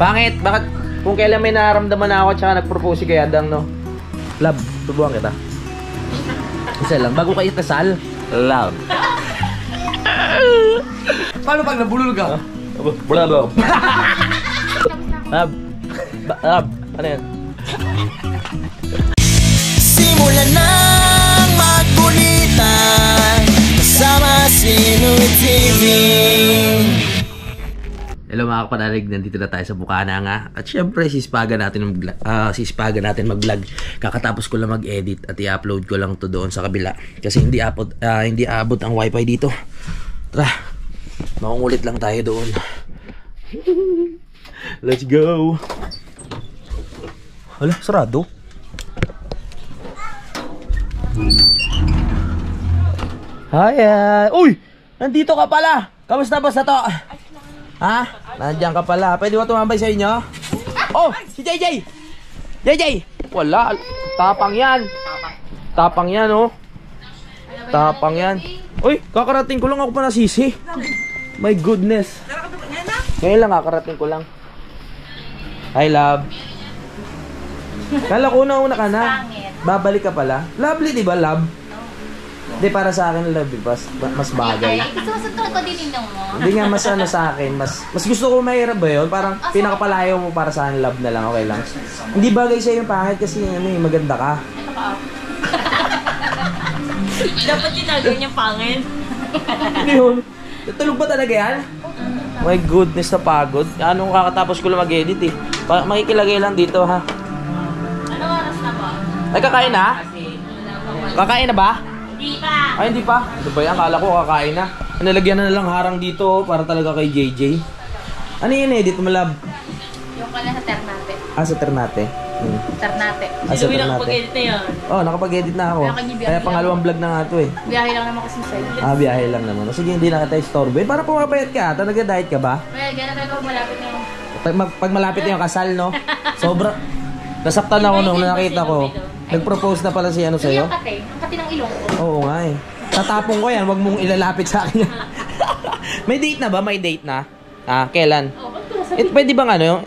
Pangit, bakit kung kailan may nararamdaman na ako tsaka nag-propose si Kuya Adang, no? Love, subukan kita. Isa lang, bago kayo kasal. Love. Paano pag nabulol ka? Love. Love. Love. Ano yan? Simulan ng magkulitan kasama si Noy TV. Hello mga kapanalig, nandito na tayo sa Bukana nga. At syempre, sispagan natin mag-vlog. Kakatapos ko lang mag-edit at i-upload ko lang to doon sa kabila. Kasi hindi abot ang wifi dito. Tara, makungulit lang tayo doon. Let's go! Hala, sarado. Hi! Uy! Nandito ka pala! Kamusta ba sa to? Ha? Nandiyan ka pala. Pwede ba tumambay sa inyo? Oh! Si JJ! JJ! Wala. Tapang yan. Tapang yan, oh. Tapang yan. Uy! Kakarating ko lang ako pa nasisi. My goodness. Ngayon lang, kakarating ko lang. Hi, love. Kala ko una ka na. Babalik ka pala. Lovely, di ba, love? Hindi, para sa akin, love, mas bagay. Susunod ko din ninyo mo. Hindi nga, mas ano sa akin, mas gusto ko mahirap ba yun? Parang pinakapalayo mo para sa akin, love na lang, okay lang. Hindi bagay sa'yo yung pangit kasi maganda ka. Ito ka. Dapat tinagay niya pangit. Hindi yun. Tulog ba talaga yan? My goodness, napagod. Anong kakatapos ko lang mag-edit eh. Makikilagay lang dito, ha? Anong oras na po? Ay, kakain na? Kakain na ba? Hindi pa. Ay, hindi pa. Ano ba yan? Akala ko kakain na. Nalagyan na lang harang dito para talaga kay JJ. Ano yun, edit mo, love? Yung pala sa Ternate. Ah, sa Ternate. Ternate. Ah, sa Ternate. Nakapag-edit na yan. Oh, nakapag-edit na ako. Kaya pangalawang vlog na nga to eh. Biyahe lang naman kasi sa'yo. Ah, biyahe lang naman. Sige, hindi na kita istorbo. Para pumapayat ka. Talaga diet ka ba? Well, gano'n tayo kung malapit na yung... Pag malapit na yung kasal, no? Sobra. Nasaktan ako nung nakita ko. Nag-propose na pala si ano sa'yo? Yung kate. Ang kate ng ilong ko. Oo nga eh. Tatapong ko yan. Huwag mong ilalapit sa akin. May date na ba? May date na? Ah, kailan? Oo, ba't ko nasabi? Pwede bang ano?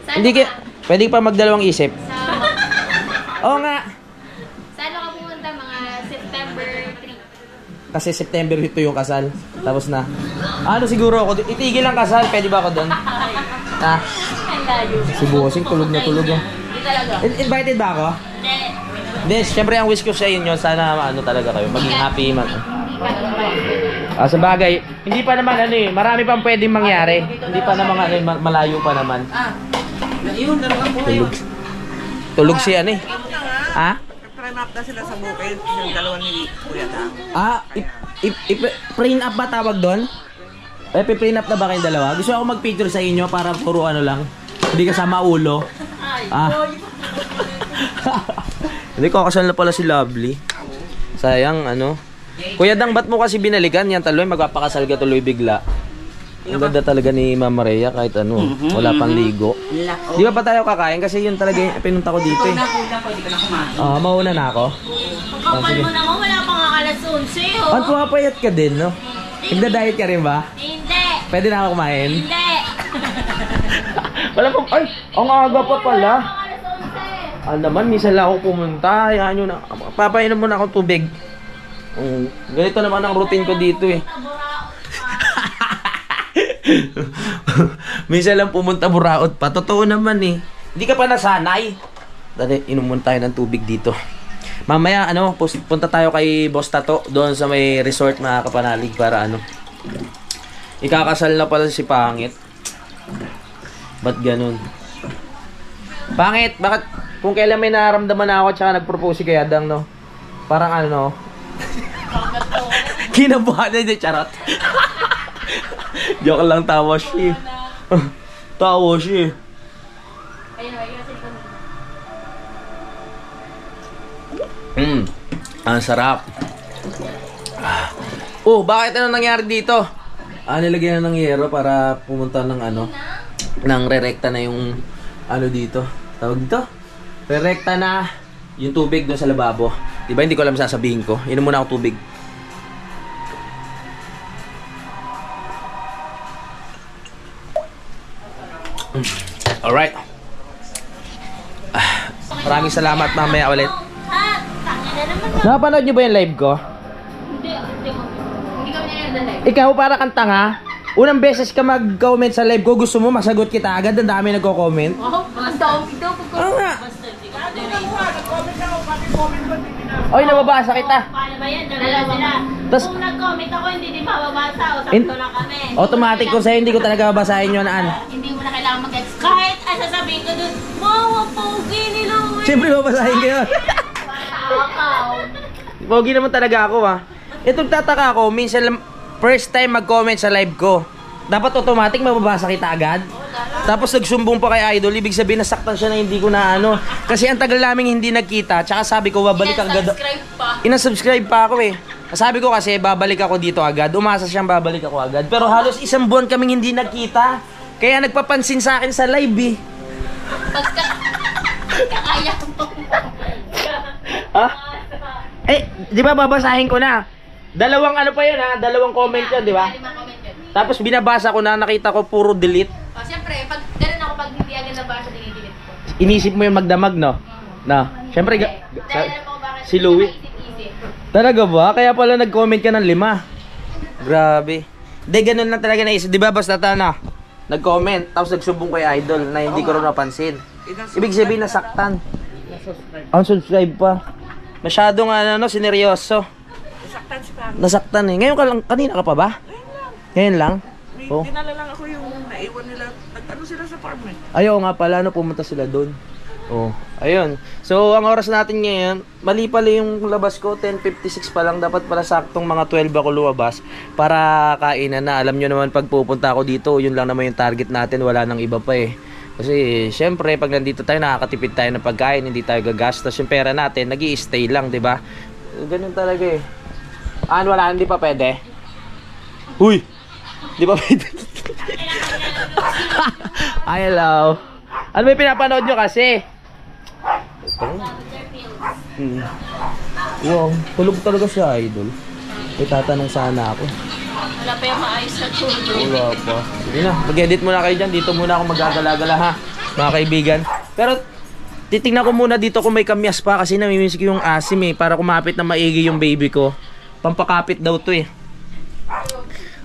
Hindi ka... Pwede pa magdalawang isip? Oo nga. Saan ka pumunta? Mga September 3. Kasi September ito yung kasal. Tapos na. Ano siguro ako? Itigil ang kasal. Pwede ba ako doon? Ah. Ang layo. Si Bossing tulog na tulog. Oh. Hindi talaga. Invited ba ako? Hindi. Hindi. Siyempre ang wish ko sa inyo. Sana ano talaga kayo. Maging happy man. Ah, sa bagay. Hindi pa naman ano eh. Marami pang pwedeng mangyari. Hindi pa naman ano eh. Malayo pa naman. Yun, dalawa po ngayon. Tulog si ano eh. Ha? Prime up na sila sa bukid. Yung dalawa ni Kuya Tang. Ah, print up ba tawag doon? Print up na ba kayong dalawa? Gusto ako mag-picture sa inyo para puro ano lang. Hindi kasama ulo. Ah. Hindi ko kasal na pala si Lovely. Sayang ano. Kuya Dang, ba't mo kasi binalikan yan taloy? Magpapakasal ka tuloy bigla. Ang ganda talaga ni Mama Rhea kahit ano. Wala pang ligo. Di ba pa tayo kakain? Kasi yun talaga yung pinunta ko dito eh. Ah, mauna na ako. Kapal mo naman, wala pang alas 11. Ang pumapayat ka din, no? Nagda-diet ka rin ba? Hindi. Pwede na ako kumain? Hindi. Wala pa, ay, ang aga pa pala. Alas 11. Ah, naman, minsan lang ako pumunta. Hayaan nyo na. Papainom muna ako tubig. Ganito naman ang routine ko dito eh. Minsan lang pumunta buraot pa. Totoo naman eh. Hindi ka pa nasanay. Dali, inom muna tayo ng tubig dito. Mamaya, ano, punta tayo kay Boss Tato. Doon sa may resort na kapanalig para ano. Ikakasal na pala si Pangit. Ba't ganun? Pangit, bakit? Kung kailan may nararamdaman na ako tsaka nag-propose si Kuya Adang, no? Parang ano, no? Kinabuhan na yung charot. Joke lang, tawa siya. Tawa siya. Ang sarap. Oh, bakit ano nangyari dito? Nilagyan na ng yero para pumunta ng ano, nang rerekta na yung ano dito. Tawag dito? Rerekta na yung tubig doon sa lababo. Diba hindi ko alam sasabihin ko. Inom muna ako tubig. Alright. Maraming salamat, mamaya ulit. Napanood nyo ba yung live ko? Hindi kami nila live. Ikaw, para kang tanga. Unang beses ka mag-comment sa live ko, gusto mo masagot kita agad, ang dami nagko-comment. Oh, ang dami ito. Oo nga. Oy, nababasa kita. Paano ba yan? Dalawa sila. Tas- Kung nag-comment ako, hindi din mababasa. O, sakto lang kami. Automatic ko sa'yo, hindi ko talaga babasahin yun, An. Hindi mo na kailangan mag-explain. Kahit sasabihin ko dun, wow, pogi ni Louie. Siyempre, babasahin ko yun. Wow. Pogi naman talaga ako, ha. Itong tataka ko, minsan first time mag-comment sa live ko. Dapat automatic mababasa kita agad. Tapos nagsumbong pa kay Idol, ibig sabihin nasaktan siya na hindi ko na ano. Kasi ang tagal namin hindi nagkita, tsaka sabi ko babalik agad. Subscribe pa. Ina-subscribe pa ako eh. Sabi ko kasi babalik ako dito agad, umasa siyang babalik ako agad. Pero halos isang buwan kaming hindi nagkita. Kaya nagpapansin sa akin sa live eh. Pagkakaya mo. Ha? Eh, di ba babasahin ko na? Dalawang ano pa yun ha, dalawang comment yun, di ba? Tapos binabasa ko na, nakita ko puro delete. O, siyempre, pag ganun ako, pag hindi agad nabasa, dinidelete ko. Inisip mo yung magdamag, no? No. Siyempre, Dahil alam mo bakit si Louie. isip-isip. Talaga ba? Kaya pala nag-comment ka ng 5. Grabe. Hindi, ganun lang talaga naisip. Di ba basta na nag-comment, tapos nagsumbong kay Idol na hindi ko rin napansin. Ibig sabihin nasaktan. Unsubscribe pa. Masyadong ano, sineryoso. Nasaktan si Pam. Nasaktan eh. Ngayon ka lang, kanina ka pa ba? Ngayon lang? May Oh. dinala lang ako yung naiwan nila. Nag-ano sila sa farm eh. Ayaw nga pala, no, pumunta sila doon. Oh, ayun. So, ang oras natin ngayon, mali pala yung labas ko, 10:56 pa lang. Dapat pala saktong mga 12 ako lumabas para kainan na. Alam nyo naman, pag pupunta ako dito, yun lang naman yung target natin. Wala nang iba pa eh. Kasi, syempre, pag nandito tayo, nakakatipid tayo ng pagkain, hindi tayo gagastos. Yung pera natin, nag-i-stay lang, di ba? Ganun talaga eh. Wala, hindi pa pwede. Huy! Di ba pwede? Ay, hello. Ano ba yung pinapanood nyo kasi? Wow, tulog talaga si Idol. May tatanong sana ako. Wala pa yung maayos na tulog. Wala pa. Sige na, mag-edit muna kayo dyan. Dito muna ako magagala-gala ha, mga kaibigan. Pero titingnan ko muna dito kung may kamyas pa kasi namimiss ko yung asim eh. Para kumapit na maigi yung baby ko. Pampakapit daw to eh.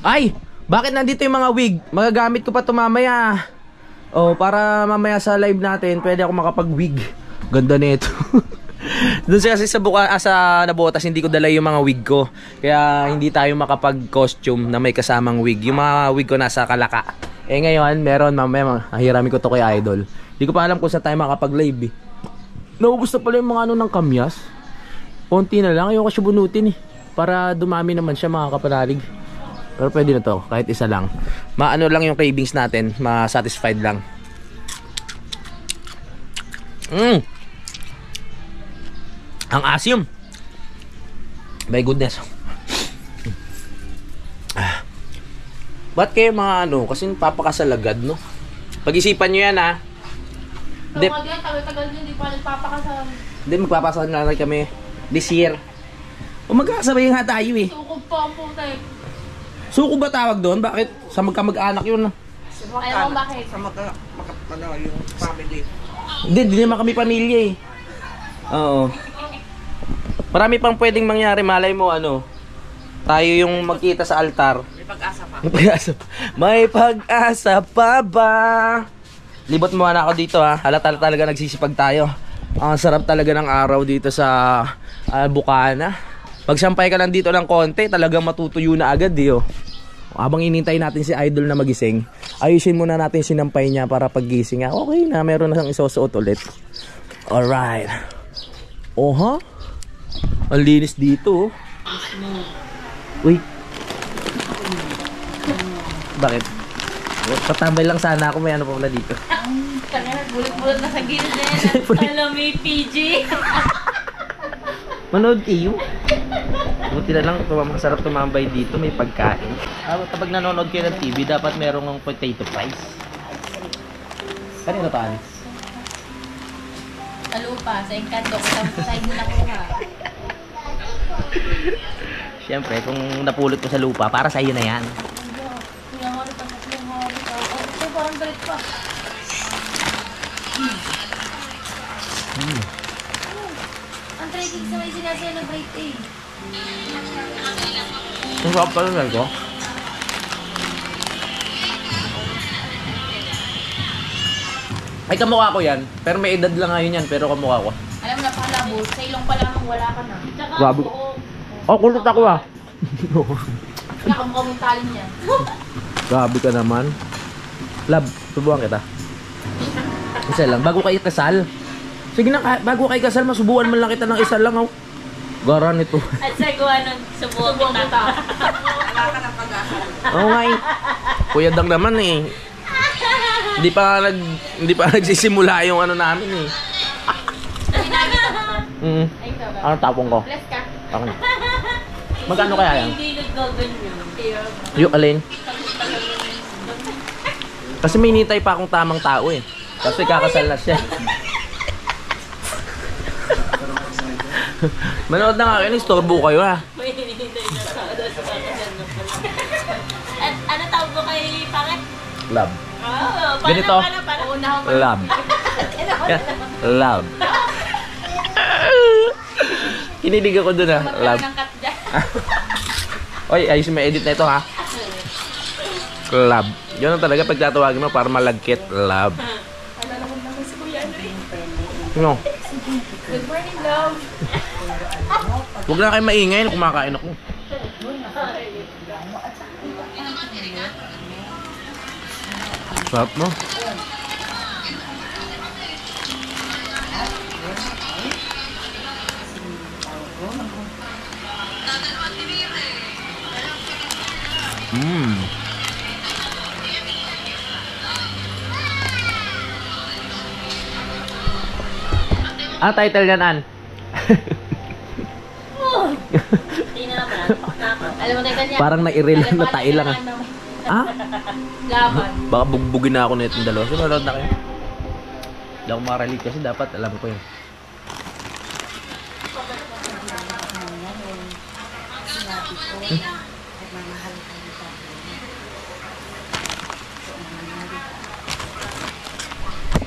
Ay! Bakit nandito yung mga wig? Magagamit ko pa ito mamaya. Oh, para mamaya sa live natin, pwede ako makapag-wig. Ganda nito. Doon kasi sa Nabotas, hindi ko dala yung mga wig ko. Kaya hindi tayo makapag-costume na may kasamang wig. Yung mga wig ko nasa Kalaka. Eh ngayon, meron mamaya. Hiramin ko to kay Idol. Hindi ko pa alam kung saan tayo makapag-live eh. Naubos na pala yung mga ano ng kamyas. Konti na lang. Ayoko siya bunutin eh. Para dumami naman siya mga kapanalig. Pero pwede na to, kahit isa lang. Maano lang yung cravings natin, ma-satisfied lang. Ang asim. My goodness. Ba't kayo mga ano, kasi papakasalagad, no? Pag-isipan nyo yan, ha? So, tagal-tagal nyo, hindi pa nagpapakasal. Hindi, magpapakasal na lang kami this year. O magkakasabay nga tayo, eh. Sukob pa ang putek. Suko ba tawag doon? Bakit? Sa magkamag-anak yun. Ayaw mo bakit? Sa yung family. Hindi naman kami pamilya eh. Oo. Marami pang pwedeng mangyari. Malay mo ano, tayo yung magkita sa altar. May pag-asa pa. May pag-asa pa. May pag-asa pa ba? Libot mo na ako dito ha. Halata talaga nagsisipag tayo. Ang sarap talaga ng araw dito sa Bukana. Pagsampay ka lang dito ng konti, talagang matutuyo na agad eh. Oh. Habang inintay natin si Idol na magising, ayusin muna natin sinampay niya para paggising niya. Okay na, meron na siyang isusuot ulit. Alright. Oha? Ang linis dito. Uy. Bakit? Patambay lang sana ako, may ano pa pala dito. Kanya nagbulit-bulit na sa gilid na yan. Alam mo yung PG. Manood kayo. Buti na lang, masarap tumambay dito, may pagkain. Kapag nanonood kayo ng TV, dapat merong potato fries. Kanino taan? Alupa, sa Encanto, sa side mo na ko ha. Siyempre, kung napulot mo sa lupa, para sa iyo na yan. Kuya nga rin, tatlong hari ka. Oh, ito parang galit pa. sinaselebrate eh. Ang sarap pala na ito. Ay, kamukha ko yan. Pero may edad lang ngayon yan. Pero kamukha ko. Alam mo na palabo, sa ilong pa lamang wala ka na. Tsaka Grabe. Oh, kulot ako ah. nakamukha mong talin niya. Grabe ka naman. Love, subuhan kita. Isa lang. Bago kayo kasal. Sige na, bago kayo kasal, masubuhan man lang kita ng isa lang. Oh. Gara nito. At sa gawa nun, subukan kita. Wala ka ng pag-asa. Oo nga eh. Kuya Dang naman eh. Hindi pa nagsisimula yung ano namin eh. Ay, ikaw ba? Ano tapong ko? Bless ka. Okay. Magkano kaya yan? Hindi naggaganyan. Yung alin? Kasi may hinihintay pa akong tamang tao eh. Kasi kakasal na siya. Manood na nga kayo, istorbo kayo ha. May hinihintay na tao na sa kakasal na pala. At ano tawag mo kay Pangit? Love. Oh, Ganito. Love. Yeah. Love. Kinilig ako dun ha. Love. Oy, ayos mo edit na ito ha. Love. Yun ang talaga pag tatawagin mo para malagkit. Love. Ano? Good morning, love. Huwag na kayo maingay, kumakain ako. Sarap mo. Ang title yan, An? Hindi naman. Alam mo tayo kanya? Parang na-irel na tayo lang. Ah? Laban. Baka bugbugin na ako na itong dalawa. Sumunod na kayo. Hindi ako makarelate kasi dapat alam ko yun.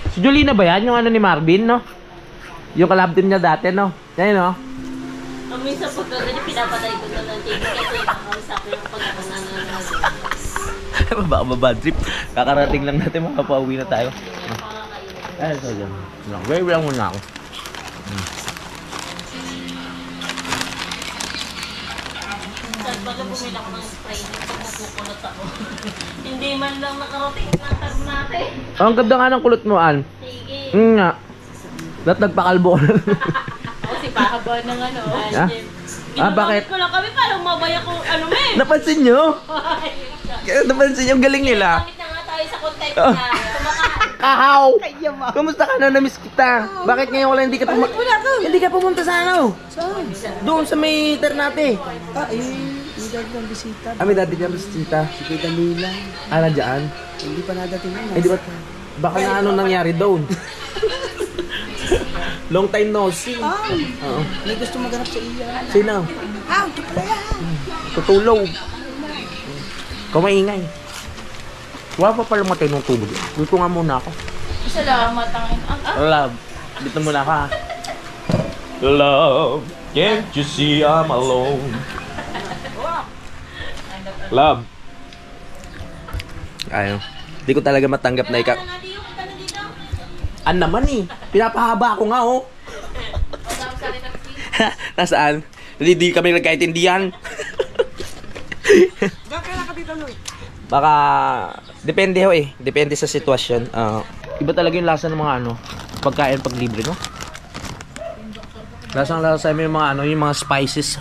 Si Jolina ba yan? Yung ano ni Marvin, no? Yung collab team niya dati, no? Yan, no? Ang minsan pag ganyan, pinapatay ko na ng TV kasi nakakausap ko yung pagkakanan. Baka ba-bad trip. Kakarating lang natin, makapauwi na tayo. Ay, so dyan. Very lang muna ako. Saan pala bumila ko ng spray pag nakukulot ako. Hindi man lang nakarating ng term natin. Oh, ang ganda nga ng kulot mo, An. Sige. Nga. Lahat nagpakalbo ko na. Ako si Pakaba ng ano. Ah? Ah, bakit? Ginamit ko lang kami parang mabaya ko ano eh. Napansin nyo? Napansin nyo? Ang galing nila. Gamit na nga tayo sa content na. Kumakain. Kahaw! Kumusta ka na? Namiss kita. Bakit ngayon wala hindi ka pumunta? Hindi ka pumunta sa ano? Saan? Doon sa may Ternate. Ah, eh. May dati ng bisita. Ah, may dati kang bisita. Si Kuya Danila. Ah, nandiyan? Hindi pa nadating na. Eh, di ba? Baka na ano nangyari doon? Long time no see. Oo. May gusto maghanap sa iya. Sino? Ah, ito pala yan. Tutulog. Kumaingay. Wala pa pala matay ng tulog. Dito nga muna ako. Salamat ang Love. Dito muna ka. Love. Can't you see I'm alone? Love. Ayaw. Di ko talaga matanggap na ikaw. An naman eh. Pinapahaba ako nga oh. Nasaan? Hindi kami nagkaintindihan. Kailan ka dito, Lloyd? Baka, depende ho eh. Depende sa sitwasyon. Iba talaga yung lasa ng mga ano, pagkain pag libre, no? Lasang-lasa mo yung mga ano, yung mga spices.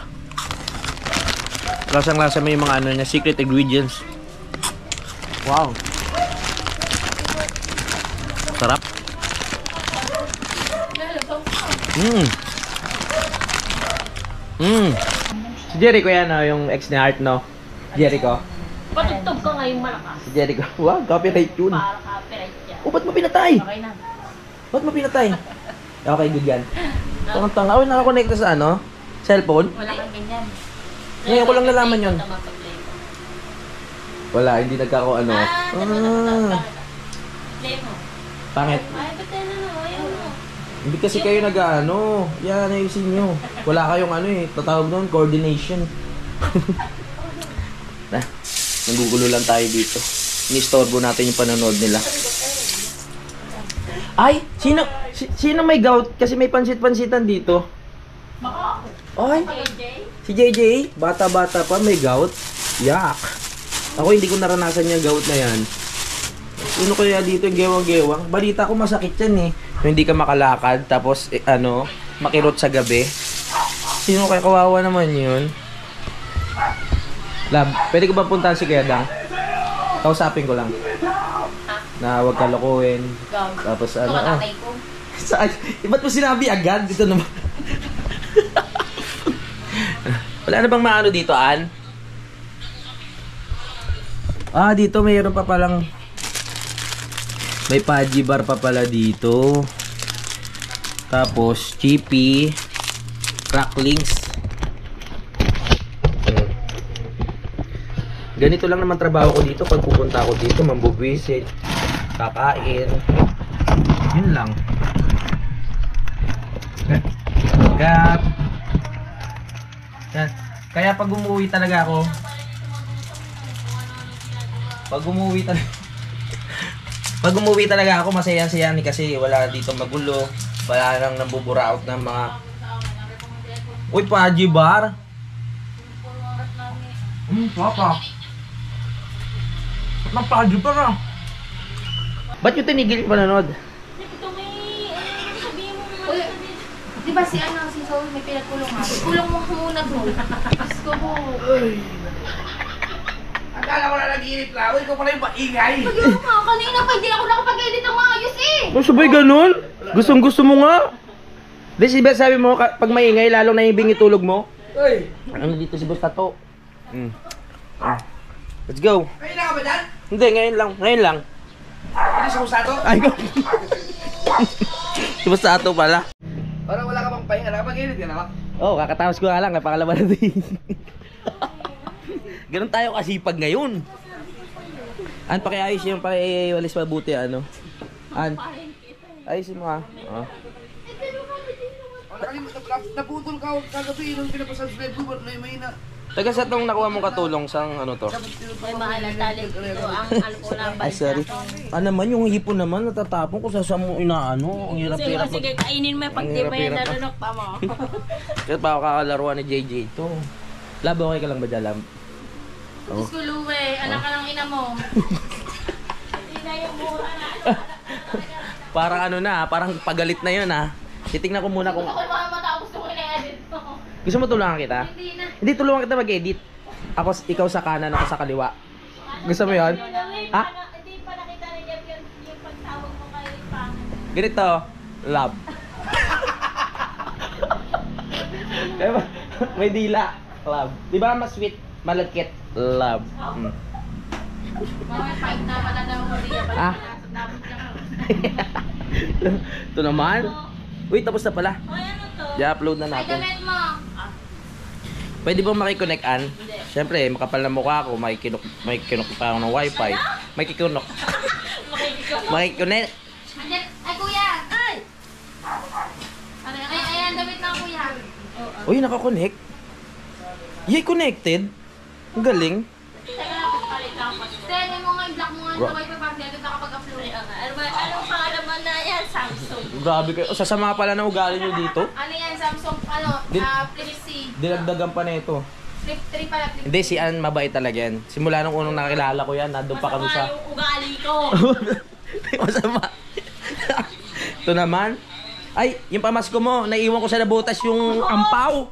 Lasang-lasa mo yung mga ano niya, secret ingredients. Wow. Sarap. Si Jericho yan, yung ex ni Art, no? Jericho. Patugtog ka ngayong malakas. Si Jericho. Wow, copyright yun. Para copyright yan. Oh, ba't mo pinatay? Okay na. Ba't mo pinatay? Okay, good yan. Tanga-tanga. Uy, nakakonekta sa ano? Cellphone? Wala kang ganyan. Ngayon ko lang nalaman yun. Wala, hindi nagkako ano. Play mo. Pangit. Ay, ba't tayo na naman? Ayaw mo. Hindi kasi kayo nag-ano. Yan, ayusin nyo. Wala kayong ano eh. Tatawag doon, coordination. Nagugulo lang tayo dito. Inistorbo natin yung panonood nila. Ay! Sino may gout? Kasi may pansit-pansitan dito. Ay! Si JJ, bata-bata pa, may gout. Yak! Ako hindi ko naranasan yung gout na yan. Sino kaya dito yung gewang-gewang? Balita ko masakit yan eh. Hindi ka makalakad, tapos makirot sa gabi. Sino kaya kawawa naman yun? Lab, pwede ko ba puntahan si Kuya Dang? Kausapin ko lang. Na huwag kalokohin. Tapos Saan? Ba't mo sinabi agad? Dito naman. Wala na bang maano dito, Ann? Dito mayroon pa palang may Paji bar pa pala dito. Tapos chippy, cracklings. Ganito lang naman trabaho ko dito pag pupunta ako dito, mambubisit, kakain. Yun lang. Kaya pag umuwi talaga ako, pag umuwi talaga ako, masaya-saya ni kasi wala dito magulo, wala nang nambuburaot ng mga Uy, Paji bar. Papa. Nang Paji bar ah. Ba't yung tinigil yung panonood? Ito may, sabihin mo Uy, di ba si Saul may pinagkulong ha? Kulong mo muna bro. Gusto ko. Akala ko na nag-iinip lang. Ikaw pala yung maingay. Ayun nga, kanina pa hindi ako nakapag-edit ng maayos eh. Sabay ganun? Gustong-gusto mo nga. Di sabi mo, pag maingay, lalong naibing itulog mo. Uy, Ano dito si Boss Tato? Let's go. kayo na ka ba dyan? Hindi, ngayon lang. Hindi sa kusato? Ay, go. Si Boss Tato pala. Parang wala ka bang pahinga. Nakapag-init ka na ba? Oh, kakatapos ko nga lang, napakalaman natin. Ganun tayo kasipag ngayon. An, pakiayos yung pakiwalis mabuti, ano? An, ayusin mo ha. Oh. Naputol ka kagabi nung pinapasubscribe ko. Ba't may na? Taga sa tong nakuha mong katulong sang ano to? may mahalang talent dito. Ang alcohol Ay, sorry. Naman, yung hipon naman, natatapon ko sa mo inaano. Ang hirap-hirap. Sige, kainin mo yung pagtibay na narunok pa mo. Kaya pa ako kakalaruan ni JJ ito. Lab, okay ka lang ba dyan, Lab? Diyos ko Luwe, anak ka ng ina mo. Hindi na yung mura na. Parang ano na, parang pagalit na yun ha. Titignan ko muna kung... Ako mga matapos ko ina-edit mo. Gusto mo tulungan kita? Hindi na. Hindi, tulungan kita mag-edit. Ikaw sa kanan, ako sa kaliwa. Gusto mo yun? Ha? Hindi pa nakita na Jeff yung pagtawag mo kay Pang. Ganito, Lab. Kaya ba? May dila, Lab. Di ba mas sweet, malagkit, Lab. Mga fight na matanda mo riya. Ah? Ito naman. Uy, tapos na pala. Hoy, ano to? I-upload na Ay, natin. damit mo. Pwede ba makiconnect, An? Siyempre, makapal na mukha ako, makikinok pa ako ng wifi. Makikinok. Makiconnect. Andyan, ay kuya. Ay! Ayan, damit na kuya. Uy, nakakonect. Yay, connected. Ang galing. Send mo nga, i-block mo nga Bro. sa wifi para hindi nakapag-upload. Anong pangalan mo na yan? Samsung. Grabe kayo. Sasama pala ng ugali nyo dito. Ano yan, Samsung, Flip C. Dinagdagan pa na ito. Flip 3 pala, Flip Hindi, si Ann mabait talaga yan. Simula nung unang nakilala ko yan, nandun pa kami sa... yung ugali ko. Masama. Ito naman. Ay, yung pamasko mo, naiwan ko sa nabutas yung ampaw.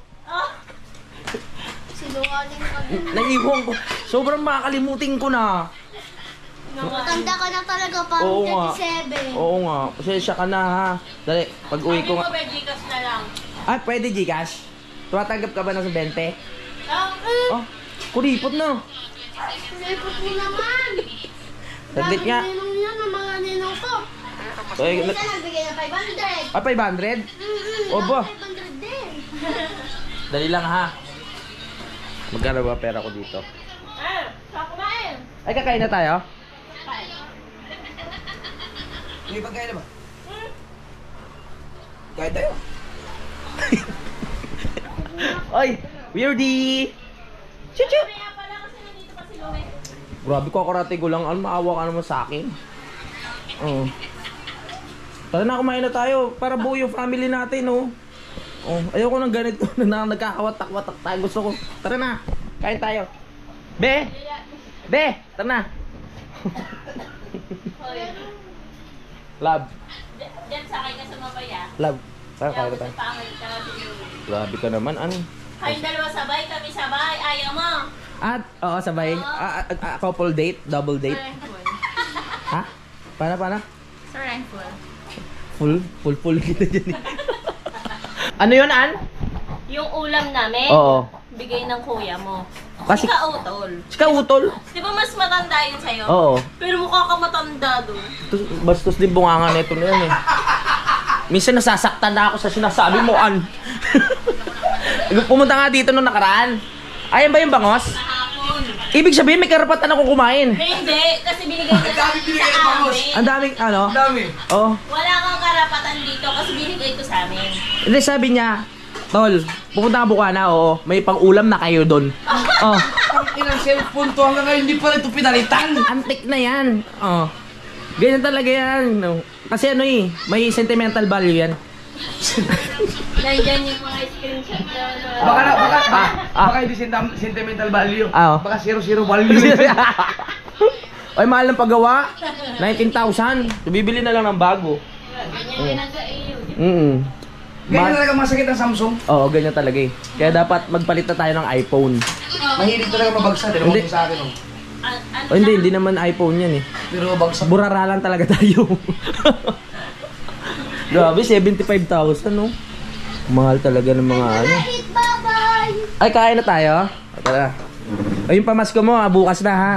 Sinungaling ka din. Naiwan ko. Sobrang makakalimutin ko na. Matanda ka na talaga, pang Oo nga. 37. Oo nga. Pasensya ka na ha. Dali, pag uwi ko nga. Sabi mo, Gcash na lang. Ay, pwede Gcash. Tumatanggap ka ba ng 20? Oh, kuripot na. Lepot mo naman. Saglit nga. Ninong yan, ang mga ninong ko. Ay, Isa nagbigay ng 500. 500? Oba. 500 din. Dali lang ha. Magkano ba pera ko dito? Kumain. Ay, kakain na tayo? May pagkain na ba? Kahit tayo. Oy, weirdie! Chuchu! Kaya pala kasi nandito pa si Louie. Grabe ko karate ko lang. Ano, maawa ka naman sa akin. Oo. Tara na, kumain na tayo. Para buo yung family natin, oh. Oh, ayoko nang ganito na nagkakawatak-watak tayo. Gusto ko. Tara na, kain tayo. Be! Be! Tara na. Hoy, Love. Diyan sa akin ka sumabaya. Love. Tara, Kaya kain na gusto tayo. pangit ka si Louie. Grabe ka naman, ano? Kayong dalawa sabay, kami sabay. Ayaw mo. At, oo, sabay. Couple date, double date. Ha? Paano? Sir Rankful. Full kita dyan. Ano yun, An? Yung ulam namin, Oo. bigay ng kuya mo. Kasi- Sika utol. Sika utol. Di ba mas matanda yun sa'yo? Oo. Pero mukha ka matanda doon. Bastos din bunganga nito na yan eh. Minsan nasasaktan na ako sa sinasabi mo, An. Pumunta nga dito nung nakaraan. Ayan ba yung bangos? Kahapon. Ibig sabihin may karapatan ako kumain. Hindi, kasi binigay ka sa amin. Ang daming ano? Dami. Oh. Wala kang karapatan dito kasi binigay ko sa amin. Hindi, sabi niya, Tol, pupunta ka Bukana, oo. May pang-ulam na kayo doon. Oh. Ang inang cellphone to hanggang ngayon, hindi pa rin ito pinalitan. Antik na yan. Oh. Ganyan talaga yan. No. Kasi ano eh, may sentimental value yan. Nandiyan yung mga screenshot doon. Baka hindi sentimental value. Ah, oh. Baka 00 value. Ay, mahal ng paggawa. 19,000. Bibili na lang ng bago. Ganyan din ang sa iyo. Ganyan talaga masakit ang Samsung. Oo, ganyan talaga eh. Kaya dapat magpalit na tayo ng iPhone. Mahilig talaga mabagsak. Hindi Hindi. mo sa akin. Oh. O hindi naman iPhone yan eh. Pero mabagsak. Burara lang talaga tayo. Grabe, 75,000 no? Mahal talaga ng mga ano. Bye-bye! Ay, kain na tayo. Tara. Ay, yung pamasko mo, bukas na ha.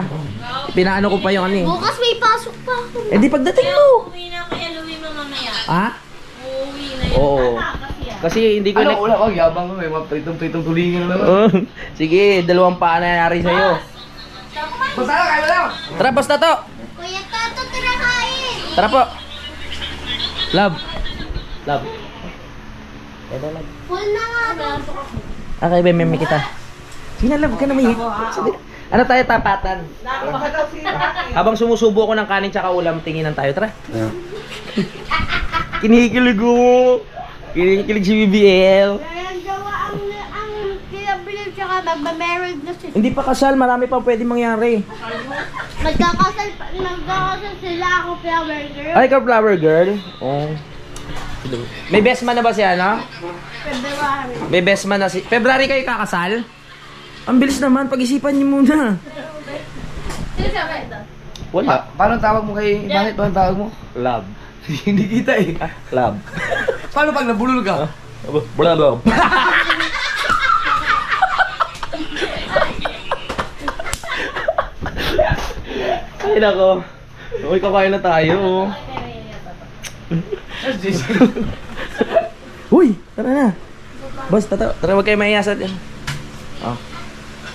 Pinaano ko pa yung ano eh. Bukas may pasok pa ako. Eh di pagdating mo. Uwi na kaya Louie mo mamaya. Ha? Uuwi na yun. Oo. Tatakas yan. Kasi hindi ko Ano, wala. Wag, yabang ko. May mga pritong tulingan na naman. Oh, sige, 2 pa na nangyari sa'yo. Basta na, kayo lang. Tara, basta to. Kuya Tato, tara kain! Tara po. Love. Love. Ito, love. Full na nga daw. Okay, meme kita. Sige na, love ka na may. Ano tayo tapatan? Habang sumusubo ako ng kanin tsaka ulam, tinginan tayo. Tara. Kinikilig ko. Kinikilig si BBL. Ang gawa ang kinabilib tsaka magmamarriage na si... Hindi pa kasal, marami pa pwede mangyari. Magkakasal sila ako flower girl. Ay, ka flower girl. Oh. May best man na ba siya, no? February. May best man na si... February kayo kakasal? Ang bilis naman, pag-isipan niyo muna. Sino sabi ito? Wala. Paano tawag mo kay... Bakit? Paano tawag mo? Love. Hindi kita eh. Love. Paano pag nabulol ka? Blah, blah. Ay, nako. Uy, kakain na tayo. Uy, tara na. Boss, tara, wag kayo maiyasat yan. Oh.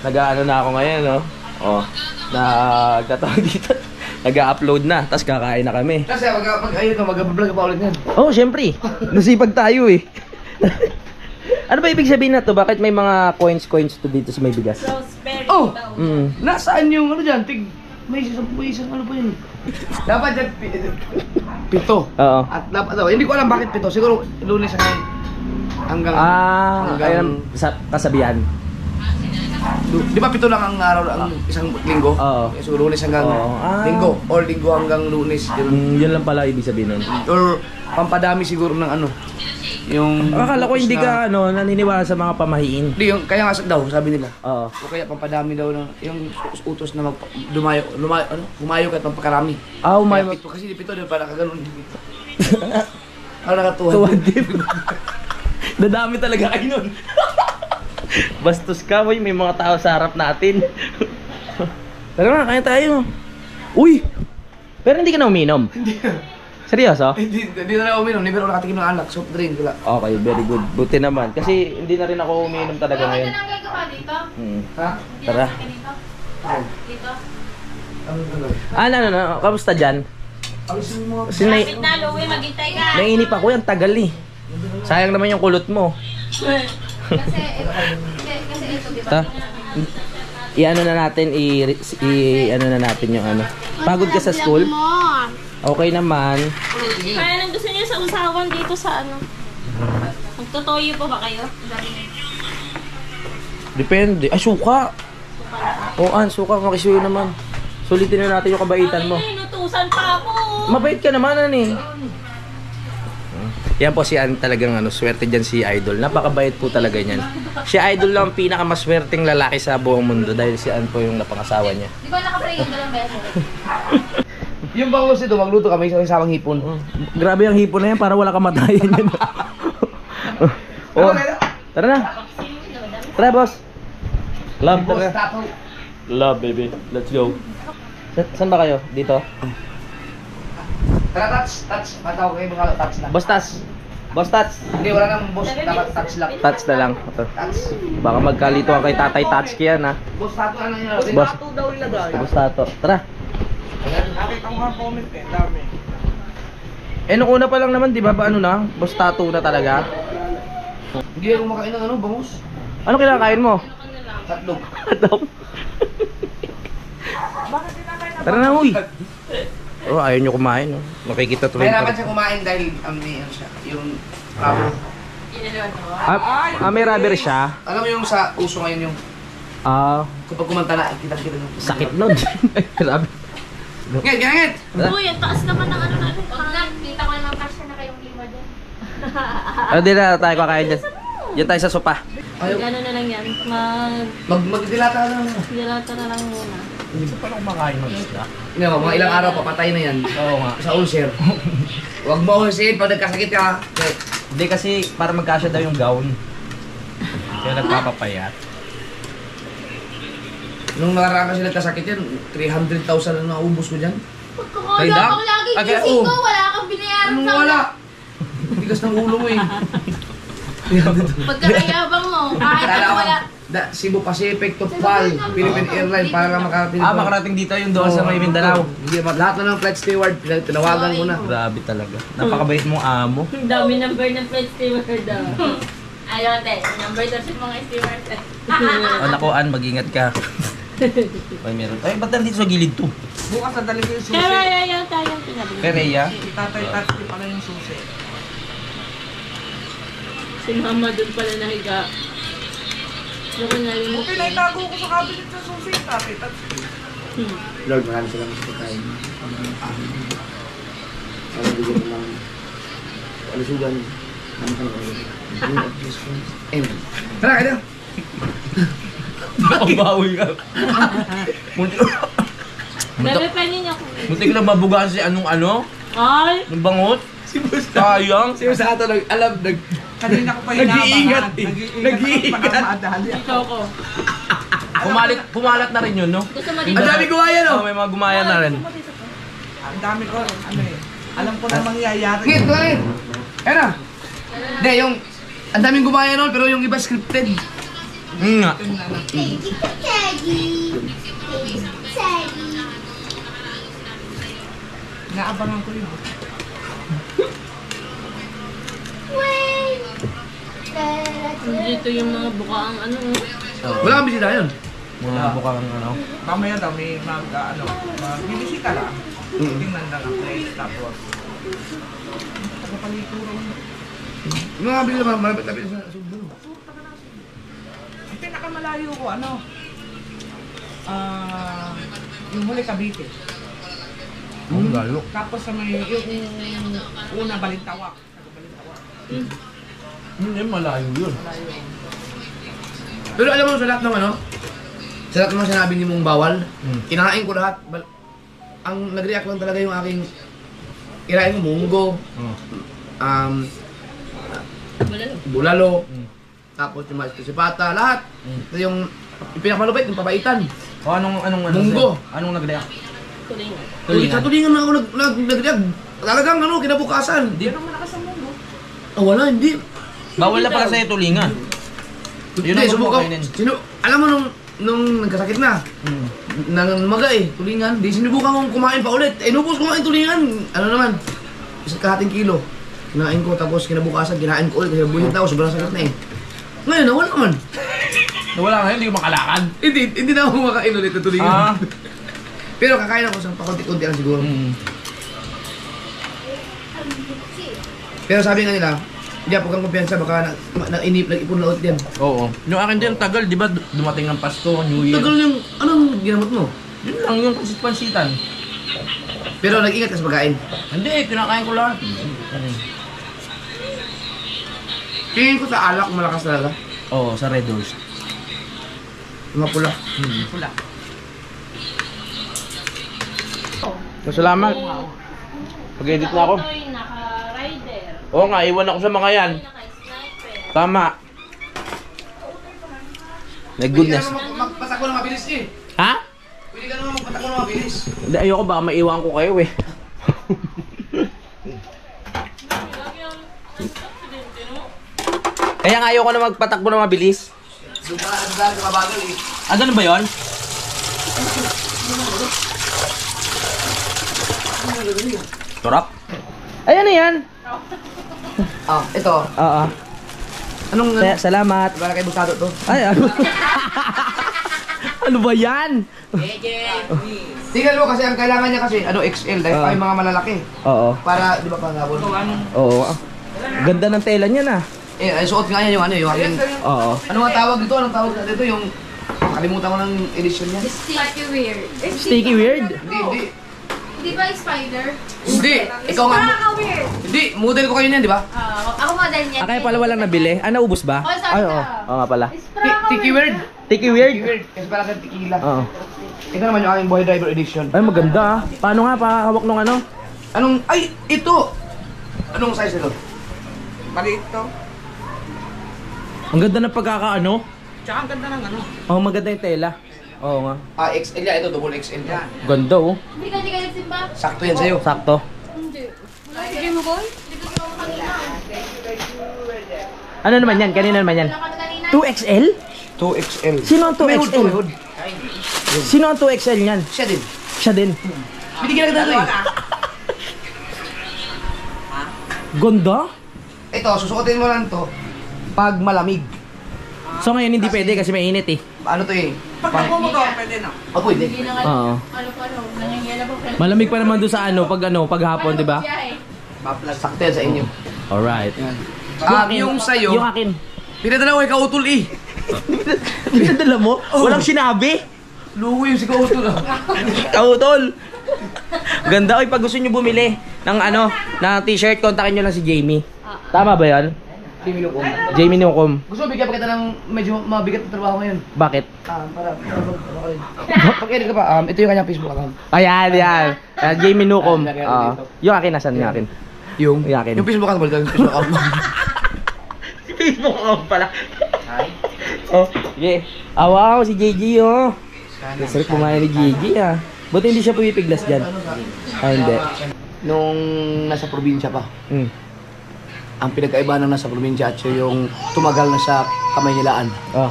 Nag-ano na ako ngayon, no? Oh. Nagtatawag dito. Nag-upload na, tapos kakain na kami. Kasi mag-vlog pa ulit yan. Oh, syempre. Nasipag tayo eh. Ano ba ibig sabihin na to? Bakit may mga coins to dito sa may bigas? Rosemary Oh! daw. Nasaan yung ano dyan? May isang ano pa yun. Dapat dyan, 7. Oo. At dapat, hindi ko alam bakit 7. Siguro Lunes hanggang Ayun, kasabihan. Di ba 7 lang ang araw, ang isang linggo? Oo. Siguro Lunes hanggang Oo. linggo. Or linggo hanggang Lunes. Yun lang pala ibig sabihin nun. Or pampadami siguro ng ano. Yung... Akala ko hindi ka naniniwala sa mga pamahiin. Hindi, yung, kaya nga daw, sabi nila. Oo. O kaya pampadami daw ng yung utos na humayo ka at pampakarami. Umayo. Kaya 7, kasi 7 din para kaganoon. Ano nakatuwa? Tuwad din. Dadami talaga kayo nun. Bastos ka, boy. May mga tao sa harap natin. Tara na, kaya tayo. Uy! Pero hindi ka na uminom. Hindi. Seryoso? Hindi na lang uminom, hindi na nakatikim ng alak, soft drink, wala. Okay, very good. Buti naman. Kasi hindi na rin ako uminom talaga ngayon. gagawa dito? Ha? Tara. Dito? Dito? Ano? Kamusta dyan? Alisin mo mga... Kasi Lapit na, Louie, maghintay ka. nainip ako, yung tagal eh. Sayang naman yung kulot mo. Kasi ito, di ba? Ta? I-ano na natin, i-ano na natin yung ano. Pagod ka sa school? Okay naman. Kaya nang gusto niya sa usawan dito sa ano. Magtotoyo pa ba kayo? Depende. Ay, suka! Oo, suka. Makisuyo naman. Sulitin na natin yung kabaitan mo. Ay, inutusan pa ako. Mabait ka naman, ani. Yan po si Ann talagang swerte dyan si Idol. Napakabait po talaga niyan. Si Idol lang ang pinakamaswerteng lalaki sa buong mundo dahil si Ann po yung napangasawa niya. Di ba nakapray yung dalang beses? Yung bangus ito, magluto kami sa isang hipon. Grabe ang hipon na yan para wala kamatayan yan. Oh, tara na. Tara, boss. Love, tara. Love, baby. Let's go. Saan ba kayo? Dito? Tara, touch. Matawag kayo mga touch na. Boss Tats. Boss Tats. Hindi, wala nang boss. Dapat touch lang. Touch na lang. Ito. Touch. Baka magkalito kay Tatay Touch yan, ha. Boss tato ano yun? Boss. Tato daw ilagay. Boss Tato. Tara. Nakita ko nga comment eh, dami. Nung una pa lang naman, di ba? Ano na? Boss Tato na talaga. Hindi ako makain ng bangus. Ano kinakain mo? Tatlog. Adob. Tara na, uy. Oh, ayaw nyo kumain, no? Makikita tuloy. Mahirapan siya kumain dahil may ano siya, yung rubber. May rubber siya. Alam mo yung sa uso ngayon yung kapag kumanta na, kita-kita yung Sakit nun. Grabe. Ngit! Uy, ang taas naman ng ano natin. Huwag na, kita ko naman kasya na kayong lima dyan. Di na tayo kakain dyan. Diyan tayo sa sopa. Gano'n na lang yan. Magdilata na lang. Dilata na lang muna. Hindi ko pa lang kumakain ng isda. Hindi mo, mga ilang araw papatay na yan. Oo nga. Sa ulcer. Huwag mo ulcerin pag nagkasakit ka. Okay. Hindi kasi para magkasya daw yung gown. Kaya nagpapapayat. Nung nakaraan kasi nagkasakit yan, 300,000 lang naubos ko dyan. Pagkakayabang lagi Okay, gising ko, wala kang binayaran Anong sa wala? Bigas ng ulo mo eh. Pagkakayabang mo, kahit ano wala. Cebu Pacific to PAL, Philippine Airlines para makarating dito. Makarating dito yung doon sa may Mindanao. Hindi, lahat na ng flight steward, tinawagan ko na. Grabe talaga. Napakabait mong amo. Ang dami number ng flight steward daw. Ayaw natin, number 13 mga steamers. O naku, Ann, mag-ingat ka. Ay, meron. Ay, ba't nandito sa gilid to? Bukas na dali ko yung susi. Kaya ayaw tayong pinabi. Pereya. Tatay-tatay pala yung susi. Si mama doon pala nahiga. Naku na yung Okay, naitago ko sa cabinet sa susi. Tatay-tatay. Lord, maraming salamat sa pagkain. Sana bigyan mo lang kalusugan. Amen. Tara, kaya na. Nakabawi ka. Bebe, pwede niya kung... Munti ko lang mabugaan si anong ano? Ay! Ng bangot? Sayang. Si Usa ito, Kanina ko pa Nag-iingat eh. Nag-iingat. Ikaw ko. Pumalat na rin yun, no? Gusto mo Ang dito? dami gumaya, no? May mga gumaya na rin. Ang dami ko, ano eh. Alam ko na mangyayari. Ngit, ngit. Ayan na. Hindi, yung... Ang daming gumaya nun, pero yung iba scripted. Nga. Naabangan ko yun. Dito yung mga bukaang ano. Wala kang bisita yun. Mga bukang ano. Mamaya daw may bibisita lang. Tingnan lang ang place, tapos tagapalikuran. Yung mga bisita, malapit-lapit sa Subo. Ang pinakamalayo ko, ano? Yung huli Cavite. Ang lalo. Tapos sa may, yung una Balintawak. Balintawak. Hindi, malayo yun. Pero alam mo, sa lahat ng ano, sa lahat ng mga sinabi ni mong bawal, kinain ko lahat. Ang nag-react lang talaga yung aking kinain ko, munggo, bulalo, tapos yung mga sipata, lahat. Ito yung pinakamalupit, yung pabaitan. O anong Munggo. Anong nag-react? Tulingan. Sa tulingan na ako nag-react. Talagang ano, kinabukasan. Hindi naman malakas ang mundo. Wala, hindi. Bawal na pala sa'yo tulingan. Yun ang subukan. kainin. Alam mo nung nagkasakit na, nanamaga eh, tulingan, di sinubukan kong kumain pa ulit. Inubos ko nga yung tulingan. Ano naman, 1 kilo. Kinain ko, tapos kinabukasan, kinain ko ulit. Kasi buhit na ako, sobrang sakit na eh. Ngayon, nawala naman. Nawala nga yun, hindi ko makalakad. Hindi na ako makain ulit na tuloy Ah. Pero kakain ako sa pakunti-kunti lang siguro. Pero sabi nga nila, hindi ako kang kumpiyansa, baka nag-ipon na ulit yan. Oo. Yung akin din, tagal, di ba dumating ng Pasko, New Year? Tagal yung, anong ginamot mo? Yun lang, yung pansit-pansitan. Pero nag-ingat ka sa pagkain. Hindi, kinakain ko lahat. Tingin ko sa alak, malakas talaga. Oo, sa Red Horse. Mga pula. Pula. Salamat. Pag-edit na ako. Ito'y naka-rider. Oo nga, iwan ako sa mga yan. Naka-sniper. Tama. My goodness. Pwede ka naman magpatak ko na mabilis eh. Ha? Pwede ka naman magpatak ko na mabilis. Hindi, ayoko baka maiwan ko kayo eh. Kaya nga ayoko na magpatakbo na mabilis. Doon ka kabagal eh. Ah, ganun ba yun? Turap? Ayan na yan. Ah, ito. Oo. Anong, Salamat. para kay Bustado to? Ay, ano? Ano ba yan? Tingnan mo kasi ang kailangan niya kasi, ano, XL, dahil pa yung mga malalaki. Oo. Para, di ba, pangabon? Oo. Ganda ng tela niya na. Eh, ay, suot nga niya yung ano, yung aking... Oo. Ano nga tawag dito? Anong tawag dito? Yung... Kalimutan ko ng edition niya. Sticky weird. Sticky weird? Hindi. Di ba spider? Hindi. Ikaw nga. Weird. Hindi. Model ko kayo niyan, di ba? Ako model niya. Kaya pala walang nabili. Ah, naubos ba? Oh, sorry Ay, oo. ka. Oo nga pala. Tiki Weird. Sticky weird? Tiki Weird. Kasi pala kang tequila. Oo. Ito naman yung aking Boy Driver edition. Ay, maganda ah. Paano nga pakahawak nung ano? Anong... Ay! Ito! Anong size ito? Maliit to. Ang ganda ng pagkakaano. Tsaka ang ganda ng ano. Oh, maganda yung tela. Oo nga. Ah, XL yan. Ito, double XL yan. Ganda oh. Hindi ka nagsimba? Sakto yan sa'yo. Sakto. Hindi. Sige mo, boy? Hindi ko sila kanina. Ano naman yan? Kanina naman yan? Wala ka na kanina. 2XL? 2XL. Sino ang May hood to, 2XL? may hood. Sino ang 2XL niyan? Siya din. Siya din. Binigyan na kita ito eh. Ganda? Ito, susuotin mo lang to pag malamig. So ngayon hindi pwede kasi mainit eh. Ano to eh? Pag nagmumotor, pwede na. Oh, pwede. Hindi na nga. Oo. Ano, nangyayala ba? Malamig pa naman doon sa pag hapon, di ba? Sakto yan sa inyo. Alright. Yung sa'yo, Yung akin. pinadala ko kay Kautol eh. Pinadala mo? Walang sinabi? Lugo yung si Kautol ah. Kautol! Ganda. Oy, pag gusto nyo bumili ng ng t-shirt, kontakin nyo lang si Jamie. Tama ba yan? Timmy Lucom. Jamie Nucom. Gusto mo bigyan pa kita ng medyo mabigat na trabaho ngayon. Bakit? Para pag-edit ka pa, ito yung kanyang Facebook account. Ayan, yan. Jamie Nucom. Lagyan ko dito. Yung akin, nasan yung akin? Yung akin. Yung Facebook account, balikan yung Facebook account. Facebook account pala. Oh, sige. Ah, wow, si JG oh. Sarap kumain ni JG ah. Buti hindi siya pumipiglas dyan. Ah, hindi. Nung nasa probinsya pa, ang pinagkaiba ng nasa probinsya at yung tumagal na sa kamay nilaan. Oh.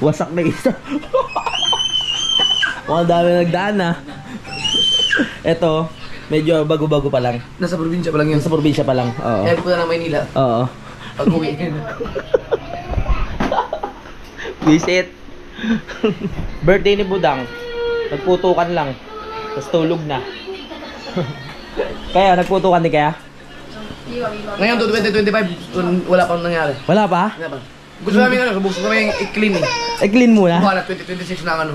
Wasak na isa. Mukhang dami nagdaan ah. Eto, medyo bago-bago pa lang. Nasa probinsya pa lang yun. Sa probinsya pa lang. Oo. Kaya punta ng Maynila. Oo. Pag-uwi. Visit. Birthday ni Budang. Nagputukan lang. Tapos tulog na. Kaya, nagputukan din kaya? Ngayon, 2025, wala pang nangyari. Wala pa? Wala pa. Gusto namin gusto namin i-clean eh. I-clean muna. Mukha na 2026 na ang ano.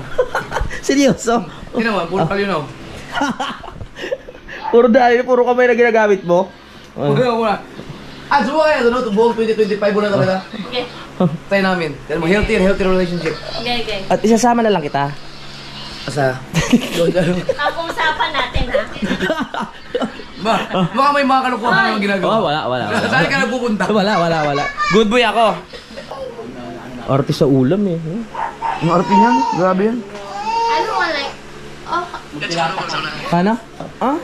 Seryoso? Hindi naman, puro kalyo na. Puro dahil, puro kamay na ginagamit mo. Okay, wala. Subukan kaya doon, buong 2025 muna talaga. Okay. Try namin. Tell mo, healthy relationship. Okay. At isasama na lang kita. Asa? Ang usapan natin ha. Baka may mga kalukuhan naman ginagawa. Oh, wala. Saan ka nagpupunta? Wala. Good boy ako. Artist sa ulam eh. Ang arpin yan? Grabe yan. Ano mo like? Oh, Kana? Ah?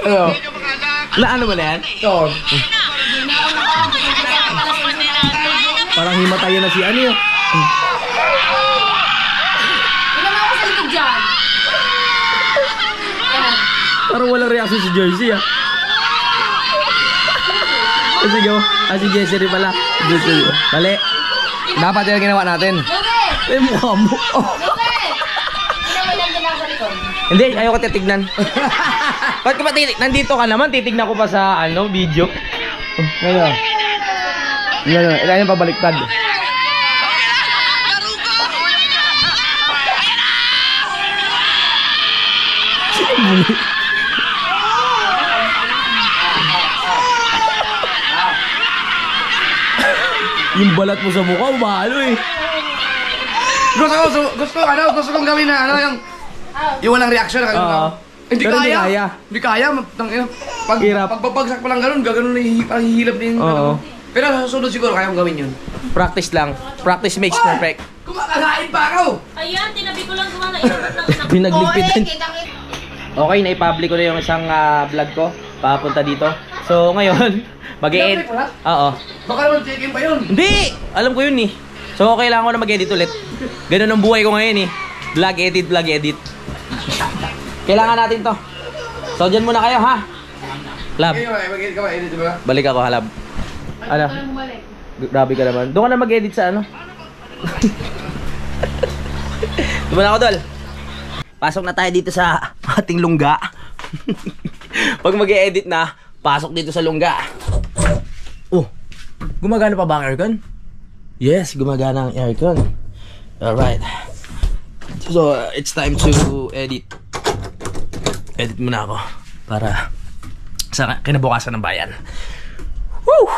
Ano? Na ano ba na yan? Ito. Parang himatayan na si ano yun. Parang walang reaction si Jersey ah. Sige oh. Si Jersey rin pala. Jersey. Mali. Dapat yung ginawa natin. Eh, mukha mo. Oh. Hindi, ayoko titignan. Ba't ka ba nandito ka naman? Titignan ko pa sa video. Ngayon. Ngayon, ilan yung pabaliktad. Yung balat mo sa mukha, umahalo eh. Gusto kong gawin na yung walang reaction na Oo. Hindi Pero hindi kaya. kaya. Hindi kaya. Hirap. Pagpapagsak pa lang ganun, gano'n na hihilap na yung Oo. Pero sa susunod siguro kayang gawin yun. Practice lang. Practice makes perfect. Kumakakain pa ako! Ayan, tinabi ko lang gawa na inabot ng anak. Pinagligpitan. Okay, na-public ko na yung isang vlog ko. Papunta dito. So, ngayon, mag-e-edit. Public wala? Oo. Baka naman check-in pa yun. Hindi! Alam ko yun eh. So, kailangan ko na mag-edit ulit. Ganun ang buhay ko ngayon eh. Vlog edit, vlog edit. Kailangan natin to. So, dyan muna kayo ha. Lab. Mag-edit ka ba? Edit ba? Balik ako ha, Lab. Ano? Grabe ka naman. Doon ka na mag-edit sa ano? Doon na ako, Dol. Pasok na tayo dito sa ating lungga. Pag mag-edit na, pasok dito sa lungga. Oh, gumagana pa ba ang aircon? Yes, gumagana ang aircon. Alright. So, it's time to edit. Edit muna ako para sa kinabukasan ng bayan. Woo!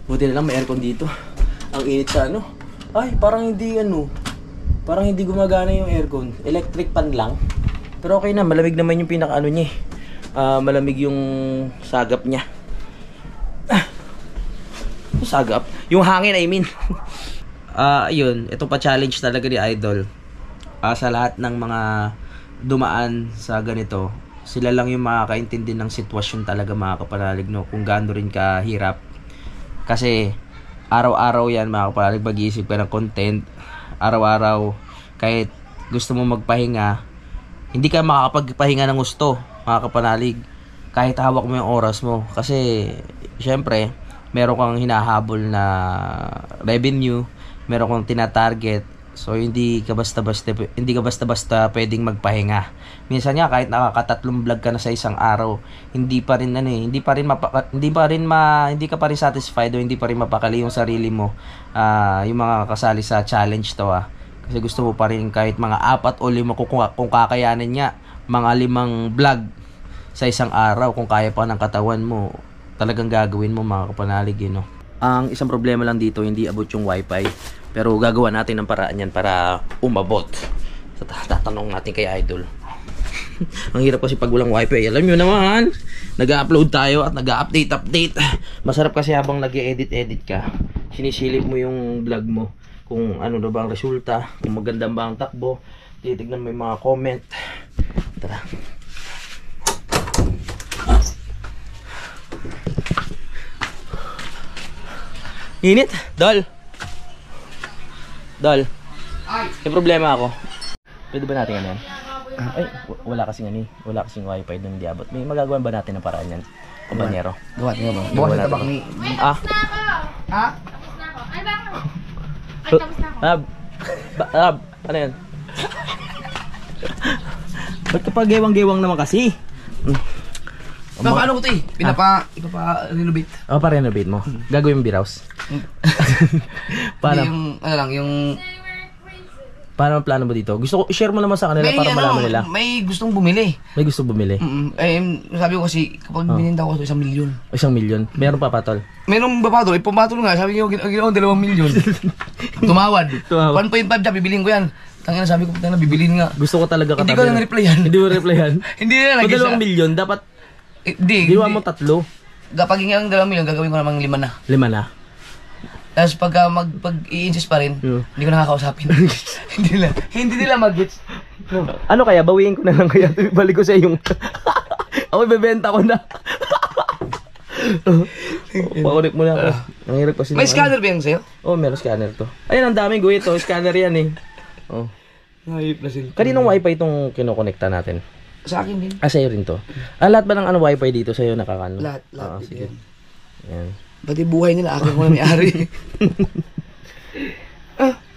Buti na lang may aircon dito. Ang init sa ano. Ay, parang hindi parang hindi gumagana yung aircon. Electric fan lang. Pero okay na, malamig naman yung pinaka niya eh. Malamig yung sagap niya. Sagap? Yung hangin, I mean. Ayun, ito pa challenge talaga ni Idol. Sa lahat ng mga dumaan sa ganito, sila lang yung makakaintindi ng sitwasyon talaga, mga kapanalig, no? Kung gaano rin kahirap. Kasi araw-araw yan, mga kapanalig, mag-iisip ka ng content. Araw-araw, kahit gusto mo magpahinga, hindi ka makakapagpahinga ng gusto, mga kapanalig, kahit hawak mo yung oras mo. Kasi syempre meron kang hinahabol na revenue, meron kang tinatarget. So hindi ka basta-basta pwedeng magpahinga. Minsan nga kahit nakakatatlong vlog ka na sa isang araw, hindi ka pa rin satisfied o hindi pa rin mapakali yung sarili mo. Yung mga kasali sa challenge to Kasi gusto mo pa rin kahit mga 4 o 5 kung kakayanin niya, mga 5 vlog sa isang araw, kung kaya pa ng katawan mo, talagang gagawin mo, mga kapanalig, no? Ang isang problema lang dito, hindi abot yung wifi. Pero gagawa natin ng paraan yan para umabot. So, tatanong natin kay Idol. Ang hirap kasi pag walang wifi. Alam nyo naman, nag-upload tayo at nag-update. Masarap kasi habang nag-edit ka, sinisilip mo yung vlog mo. Kung ano na ba ang resulta, kung maganda ba ang takbo. Titignan mo yung mga comment. Tara. Init, Dol. May problema ako. Pwede ba natin yan? Ay, wala kasing wifi doon, di abot. May magagawa ba natin ng paraan yan, kumpanyero? Gawa nga ba? Bukas na tabak ni... Ay, tapos na ako. Lab, ano yan? Ba't ka pa gewang-gewang naman kasi? Paano ko ito eh? Ipapa-renovate. Pa-renovate mo? Gagawin yung beer-house? Paano? Paano ang plano mo dito? Gusto ko, i-share mo naman sa kanila para malaman nila. May gustong bumili. May gusto bumili? Sabi ko kasi, kapag bininda ko ito, 1 milyon. 1 milyon? Meron pa, Patol? Meron ba, Patol? Pumatol nga, sabi ko, ginawa 2 milyon. Tumawad. 1.5 siya, bibilin ko yan. Tangina, sabi ko, bibilin nga. Gusto ko talaga katabi. Hindi ko nang replyan. Hindi mo replyan? Hindi na lagi sa 2 milyon, dapat ginawa mo 3. Kapag yung 2 milyon, gagawin ko namang 5 na. 5 na? Tapos pag-i-insist pa rin, hindi ko nakakausapin. hindi nila mag-gets. Ano kaya? Bawiin ko na lang kaya. Balik ko sa yung... Ako ibebenta ko na. Pakunik mo na ako. Ang hirap kasi. May scanner ba yan sa'yo? Oo, meron scanner to. Ayun, ang daming guhit to. Scanner yan eh. Oh. Hayop na sila. Kaninong wifi itong kinokonekta natin? Sa akin din. Ah, sa'yo rin to. Lahat ba ng wifi dito sa'yo nakakano? Lahat Oo, dito sige. yan. Yan. Pati buhay nila, akin ko na may-ari.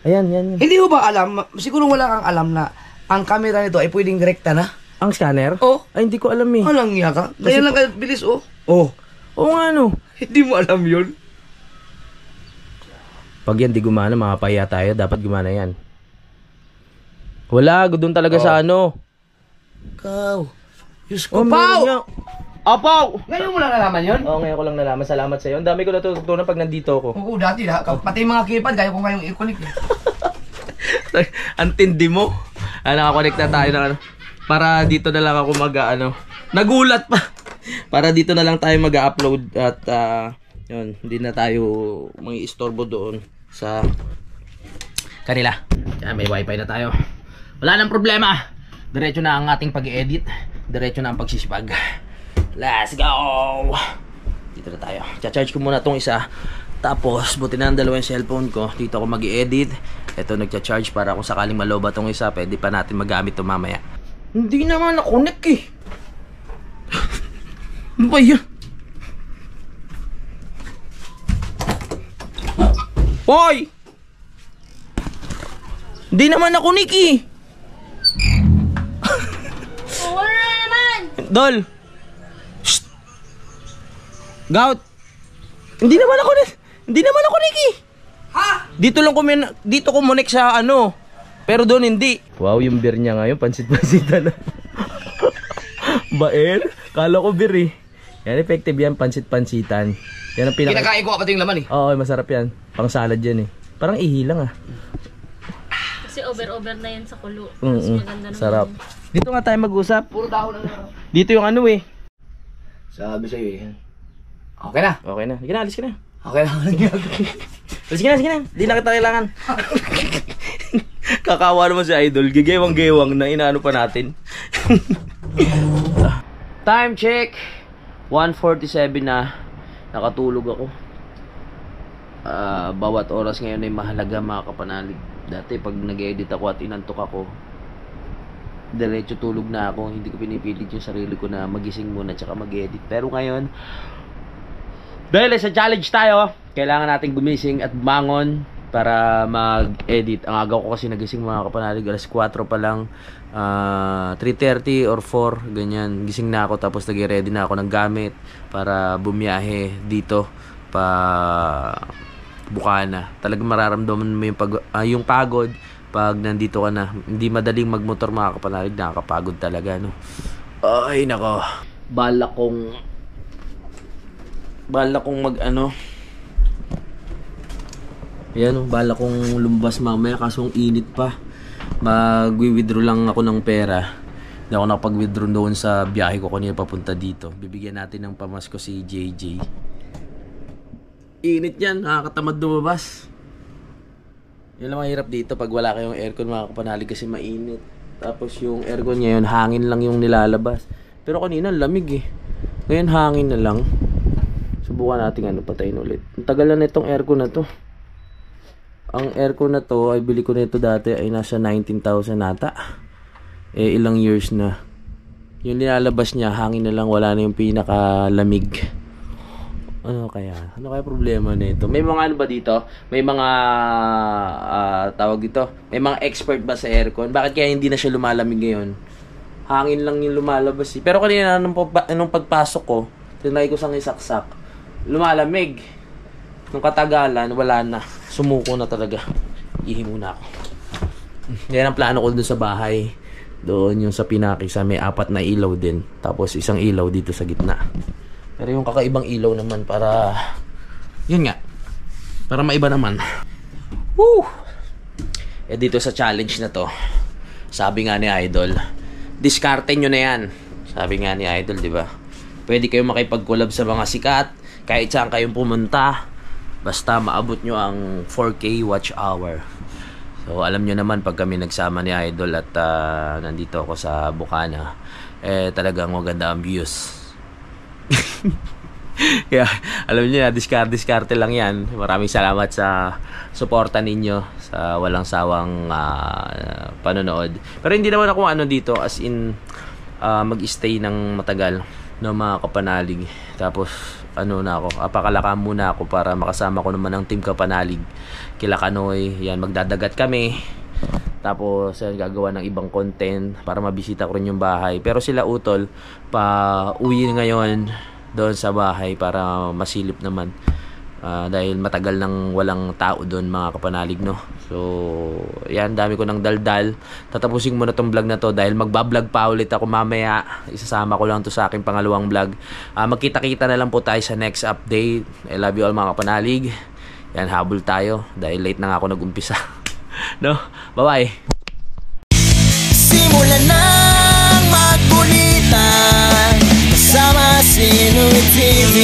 Ayan, yan. Hindi mo ba alam, siguro wala kang alam na ang camera nito ay pwedeng direkta na? Ang scanner? Oh. Ay, hindi ko alam eh. Walang niya ka. Kaya lang bilis, oh. Oh. Oo nga, no. Hindi mo alam yun. Pag yan di gumana, makapahiya tayo. Dapat gumana yan. Wala, doon talaga sa ano. Ikaw. Diyos Oh, ko, meron Pao! nga. Apaw! Ngayon mo lang nalaman yun? Oo, ngayon ko lang nalaman. Salamat sa'yo. Ang dami ko natutunan pag nandito ako. Oo, dati na. Pati mga keypad, kaya ko ngayong i-connect. Ang tindi mo. Nakakonect na tayo ng ano. Para dito na lang ako nagulat pa. Para dito na lang tayo mag-upload at yun, hindi na tayo mang-istorbo doon sa kanila. Kaya may wifi na tayo. Wala nang problema. Diretso na ang ating pag-edit. Diretso na ang pagsisipag. Let's go! Dito na tayo. Cha-charge ko muna tong isa. Tapos, buti na ang dalawang cellphone ko. Dito ako mag-i-edit. Ito, nagcha-charge para kung sakaling maloba tong isa, pwede pa natin magamit ito mamaya. Hindi naman na-connect eh. Ano ba yan? Hoy! Hindi naman na-connect eh. Wala naman! Dol! Shh! Gout! Hindi naman ako Niki. Ha? Dito ko munik sa ano. Pero doon hindi. Wow, yung beer niya ngayon, pansit-pansitan na. Baer? Kala ko beer eh. Yan, effective yan, pansit-pansitan. Yan ang Kinakain ko pati yung laman eh. Oo, masarap yan. Pang salad yan eh. Parang ihilang ah. Kasi over-over na yan sa kulo. Mas maganda naman. Sarap. Dito nga tayo mag-usap. Puro dahon na. Dito yung ano eh. Sabi sa'yo eh. Okay na. Okay na. Sige na, alis ka na. Okay na. Sige na. Di na kita kailangan. Kakawa naman si Idol. Gigewang-gewang na inaano pa natin. Time check. 1:47 na. Nakatulog ako. Bawat oras ngayon ay mahalaga, mga kapanalig. Dati pag nag-edit ako at inantok ako, diretso tulog na ako. Hindi ko pinipilit yung sarili ko na magising muna tsaka mag-edit. Pero ngayon, dahil sa challenge tayo, kailangan natin gumising at bumangon para mag-edit. Ang aga ko kasi nagising, mga kapanalig, alas 4 pa lang, 3:30 or 4, ganyan. Gising na ako, tapos nag-ready na ako ng gamit para bumiyahe dito pa Bukana. Talagang mararamdaman mo yung pagod pag nandito ka na. Hindi madaling magmotor, mga kapanalig, nakakapagod talaga, no? Ay, nako. Balak kong balak kong lumbas mamaya kaso ang init pa. Mag-withdraw lang ako ng pera. Hindi ako nakapag-withdraw doon sa biyahe ko kanina papunta dito. Bibigyan natin ng pamasko si JJ. Init yan, nakakatamad lumabas. Yun lang mahirap dito pag wala kayong aircon, mga kapanalig, kasi mainit. Tapos yung aircon ngayon, hangin lang yung nilalabas. Pero kanina lamig eh. Ngayon hangin na lang. Subukan natin patayin ulit. Ang tagal na itong aircon na to. Ang aircon na to, ay bili ko nito dati ay nasa 19,000 nata. Ilang years na. Yung nilalabas niya, hangin na lang, wala na yung pinakalamig. Ano kaya problema nito? May mga ano ba dito? May mga tawag dito? May mga expert ba sa aircon? Bakit kaya hindi na siya lumalamig ngayon? Hangin lang yung lumalabas eh. Pero kanina nung pagpasok ko, tinry ko sang isaksak, lumalamig. Nung katagalan, wala na. Sumuko na talaga. Ihi muna ako. Yan ang plano ko dun sa bahay. Doon yung sa Pinakisa, may 4 na ilaw din. Tapos isang ilaw dito sa gitna. Pero yung kakaibang ilaw naman para, yun nga, para maiba naman. Woo! Dito sa challenge na to, sabi nga ni Idol, diskarte nyo na yan. Sabi nga ni Idol, di ba? Pwede kayong makipag-collab sa mga sikat, kahit saan kayong pumunta, basta maabot nyo ang 4K watch hour. So alam nyo naman, pag kami nagsama ni Idol at nandito ako sa Bukana, talagang maganda ang views. Kaya alam niyo na, diskarte lang yan. Maraming salamat sa suporta ninyo, sa walang sawang panonood. Pero hindi naman ako dito, as in mag-stay ng matagal, no, mga kapanalig. Tapos ano na ako, pakalaka muna ako para makasama ko naman ang team Kapanalig kila Kanoy. Yan, magdadagat kami. Tapos gagawa ng ibang content para mabisita ko rin yung bahay. Pero sila Utol pa uwi ngayon doon sa bahay para masilip naman. Dahil matagal nang walang tao doon, mga kapanalig, no. So yan, dami ko ng daldal. Tatapusin mo na tong vlog na to dahil magbablog pa ulit ako mamaya. Isasama ko lang to sa aking pangalawang vlog. Magkita-kita na lang po tayo sa next update. I love you all, mga kapanalig. Yan, habol tayo dahil late na nga ako nag-umpisa. No? Bye-bye. Simulan ng magkulitan kasama si Inoy TV.